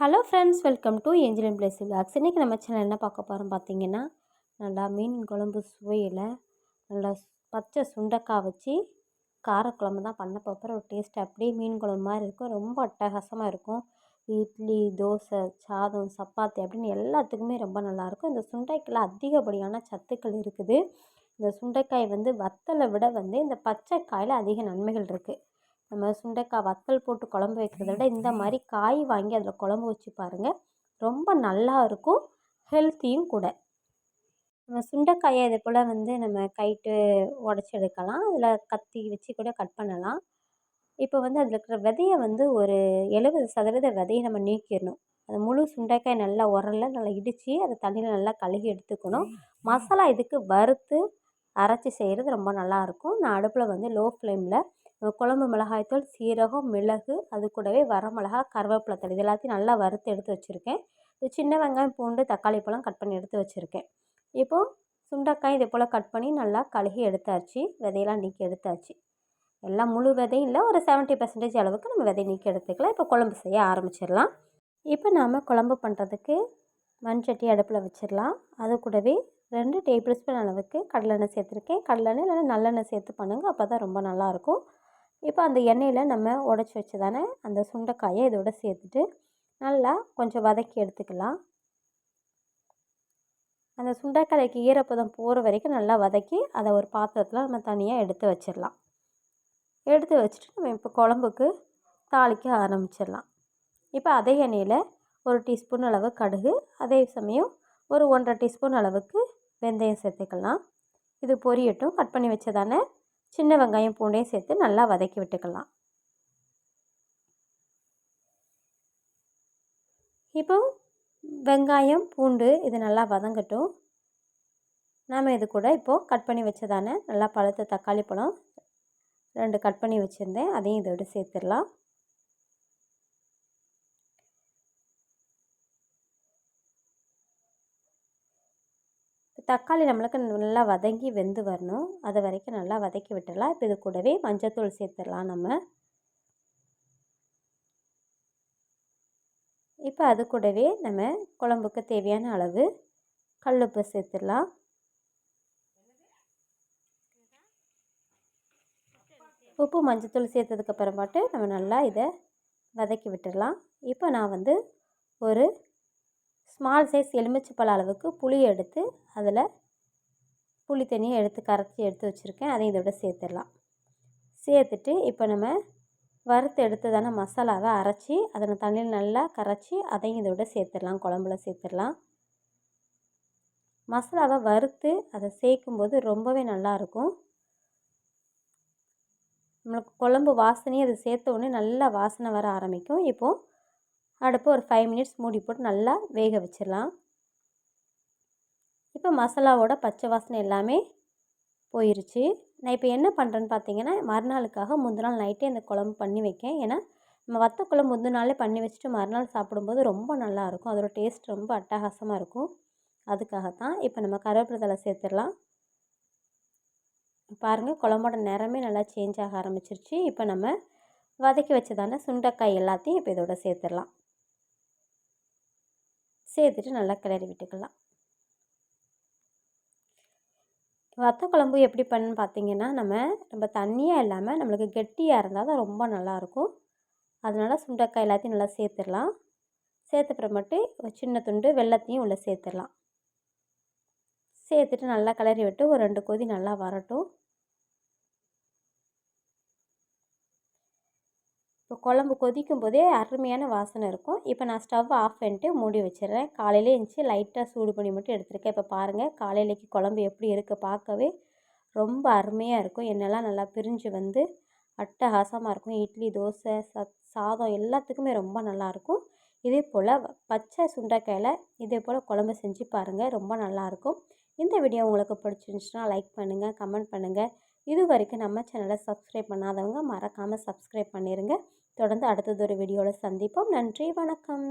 Hello friends, welcome to Angeline place vlogs. இன்றைக்கி நம்ம channel என்ன பார்க்க போகிறோம் பார்த்தீங்கன்னா, நல்லா மீன் குழம்பு சுவையில் நல்லா பச்சை சுண்டைக்காய் வச்சு காரக்குழம்பு தான் பண்ண போகிறோம். ஒரு டேஸ்ட் அப்படியே மீன் குழம்பு மாதிரி இருக்கும். ரொம்ப அட்டகாசமாக இருக்கும். இட்லி, தோசை, சாதம், சப்பாத்தி அப்படின்னு எல்லாத்துக்குமே ரொம்ப நல்லாயிருக்கும். இந்த சுண்டைக்காயில் அதிகப்படியான சத்துக்கள் இருக்குது. இந்த சுண்டைக்காய் வத்தலை விட இந்த பச்சை காயில் அதிக நன்மைகள் இருக்குது. நம்ம சுண்டைக்காய் வத்தல் போட்டு குழம்பு வைக்கிறத விட இந்த மாதிரி காய் வாங்கி அதில் குழம்பு வச்சு பாருங்கள், ரொம்ப நல்லா இருக்கும், ஹெல்த்தியும் கூட. நம்ம சுண்டைக்காயை இதே போல் நம்ம கைட்டு உடச்சி எடுக்கலாம். அதில் கத்தி வச்சு கூட கட் பண்ணலாம். இப்போ அதில் இருக்கிற விதையை ஒரு 70% விதையை நம்ம நீக்கிடணும். அந்த முழு சுண்டைக்காய் நல்லா உரலில் நல்லா இடித்து அதை தண்ணியில் நல்லா கழுகி எடுத்துக்கணும். மசாலா இதுக்கு வறுத்து அரைச்சி செய்கிறது ரொம்ப நல்லாயிருக்கும். நான் அடுப்பில் லோ ஃப்ளேமில் குழம்பு மிளகாய்த்தூள், சீரகம், மிளகு, அது கூடவே வரமிளகா, கருவேப்பிலை தழை இது எல்லாத்தையும் நல்லா வறுத்து எடுத்து வச்சுருக்கேன். இது சின்ன வெங்காயம், பூண்டு, தக்காளி பழம் கட் பண்ணி எடுத்து வச்சுருக்கேன். இப்போது சுண்டைக்காய் இதே போல் கட் பண்ணி நல்லா கழுகி எடுத்தாச்சு. விதையெல்லாம் நீக்கி எடுத்தாச்சு. எல்லாம் முழு விதையும் இல்லை, ஒரு 70% அளவுக்கு நம்ம விதை நீக்கி எடுத்துக்கலாம். இப்போ குழம்பு செய்ய ஆரம்பிச்சிடலாம். இப்போ நாம் குழம்பு பண்ணுறதுக்கு மண்சட்டி அடுப்பில் வச்சிடலாம். அது கூடவே 2 டேபிள் ஸ்பூன் அளவுக்கு கடலெண்ணெய் சேர்த்துருக்கேன். கடலெண்ணெய் இல்லைன்னா நல்லெண்ணெய் சேர்த்து பண்ணுங்கள், அப்போ தான் ரொம்ப நல்லாயிருக்கும். இப்போ அந்த எண்ணெயில் நம்ம உடச்சி வச்சதானே அந்த சுண்டைக்காயை இதோட சேர்த்துட்டு நல்லா கொஞ்சம் வதக்கி எடுத்துக்கலாம். அந்த சுண்டைக்காய்க்கு ஈரப்பதம் போகிற வரைக்கும் நல்லா வதக்கி அதை ஒரு பாத்திரத்தில் நம்ம தனியாக எடுத்து வச்சிடலாம். எடுத்து வச்சுட்டு நம்ம இப்போ குழம்புக்கு தாளிக்க ஆரம்பிச்சிடலாம். இப்போ அதே எண்ணெயில் 1 டீஸ்பூன் அளவு கடுகு, அதே சமயம் ஒரு 1.5 டீஸ்பூன் அளவுக்கு வெந்தயம் சேர்த்துக்கலாம். இது பொரியட்டும். கட் பண்ணி வச்சதானே சின்ன வெங்காயம், பூண்டையும் சேர்த்து நல்லா வதக்கி விட்டுக்கலாம். இப்போ வெங்காயம், பூண்டு இது நல்லா வதங்கட்டும். நாம் இது கூட இப்போது கட் பண்ணி வச்சதானே நல்லா பழுத்த தக்காளி பழம் 2 கட் பண்ணி வச்சுருந்தேன், அதையும் இதோடு சேர்த்துடலாம். தக்காளி நம்மளுக்கு நல்லா வதங்கி வெந்து வரணும், அது வரைக்கும் நல்லா வதக்கி விட்டுடலாம். இப்போ இது கூடவே மஞ்சத்தூள் சேர்த்துடலாம் நம்ம. இப்போ அது கூடவே நம்ம குழம்புக்கு தேவையான அளவு கல்லுப்பு சேர்த்துடலாம். உப்பு, மஞ்சத்தூள் சேர்த்ததுக்கப்புறமாட்டு நம்ம நல்லா இதை வதக்கி விட்டுடலாம். இப்போ நான் ஒரு ஸ்மால் சைஸ் எலுமிச்சைப்பழ அளவுக்கு புளி எடுத்து அதில் புளி தண்ணியை எடுத்து கரைச்சி எடுத்து வச்சுருக்கேன், அதையும் இதோட சேர்த்துடலாம். சேர்த்துட்டு இப்போ நம்ம வறுத்து எடுத்ததான மசாலாவை அரைச்சி அதை தண்ணியில் நல்லா கரைச்சி அதையும் இதோட சேர்த்துடலாம், குழம்புல சேர்த்துடலாம். மசாலாவை வறுத்து அதை சேர்க்கும்போது ரொம்பவே நல்லாயிருக்கும். நம்மளுக்கு குழம்பு வாசனையும் அது சேர்த்த உடனே நல்லா வாசனை வர ஆரம்பிக்கும். இப்போது அடுப்பு ஒரு 5 மினிட்ஸ் மூடி போட்டு நல்லா வேக வச்சிடலாம். இப்போ மசாலாவோட பச்சை வாசனை எல்லாமே போயிருச்சு. நான் இப்போ என்ன பண்ணுறேன்னு பார்த்தீங்கன்னா, மறுநாளுக்காக முந்தின நாள் நைட்டே இந்த குழம்பு பண்ணி வைக்கேன். ஏன்னா நம்ம வத்த குழம்பு முந்தின நாளே பண்ணி வச்சுட்டு மறுநாள் சாப்பிடும்போது ரொம்ப நல்லாயிருக்கும், அதோட டேஸ்ட் ரொம்ப அட்டகாசமாக இருக்கும். அதுக்காகத்தான். இப்போ நம்ம கருவேப்பிலை தழை சேர்த்துடலாம். பாருங்கள், குழம்போட நிறமே நல்லா சேஞ்ச் ஆக ஆரம்பிச்சிருச்சு. இப்போ நம்ம வதக்கி வச்சதான சுண்டைக்காய் எல்லாத்தையும் இப்போ இதோட சேர்த்துடலாம். சேர்த்துட்டு நல்லா கிளறி விட்டுக்கலாம். வத்த குழம்பு எப்படி பண்ணுன்னு பார்த்தீங்கன்னா, நம்ம தண்ணியாக இல்லாமல் நம்மளுக்கு கெட்டியாக இருந்தால் தான் ரொம்ப நல்லாயிருக்கும். அதனால் சுண்டைக்காய் எல்லாத்தையும் நல்லா சேர்த்துடலாம். சேர்த்துப்புறமேட்டு ஒரு சின்ன துண்டு வெல்லத்தையும் உள்ளே சேர்த்துடலாம். சேர்த்துட்டு நல்லா கிளறி விட்டு ஒரு 2 கொதி நல்லா வரட்டும். இப்போ குழம்பு கொதிக்கும் போதே அருமையான வாசனை இருக்கும். இப்போ நான் ஸ்டவ் ஆஃப் பண்ணிட்டு மூடி வச்சிடுறேன். காலையிலே எழுந்துச்சி லைட்டாக சூடு பண்ணி மட்டும் எடுத்துருக்கேன். இப்போ பாருங்கள், காலையிலேக்கு குழம்பு எப்படி இருக்குது, பார்க்கவே ரொம்ப அருமையாக இருக்கும். எண்ணெய்லாம் நல்லா பிரிஞ்சு அட்டகாசமாக இருக்கும். இட்லி, தோசை, சாதம் எல்லாத்துக்குமே ரொம்ப நல்லாயிருக்கும். இதே போல் பச்சை சுண்டைக்காயில் இதே போல் குழம்பு செஞ்சு பாருங்கள், ரொம்ப நல்லாயிருக்கும். இந்த வீடியோ உங்களுக்கு பிடிச்சிருந்துச்சுன்னா லைக் பண்ணுங்கள், கமெண்ட் பண்ணுங்கள். இது வரைக்கும் நம்ம சேனலை சப்ஸ்கிரைப் பண்ணாதவங்க மறக்காமல் சப்ஸ்கிரைப் பண்ணிடுங்க. தொடர்ந்து அடுத்தது ஒரு வீடியோவில் சந்திப்போம். நன்றி, வணக்கம்.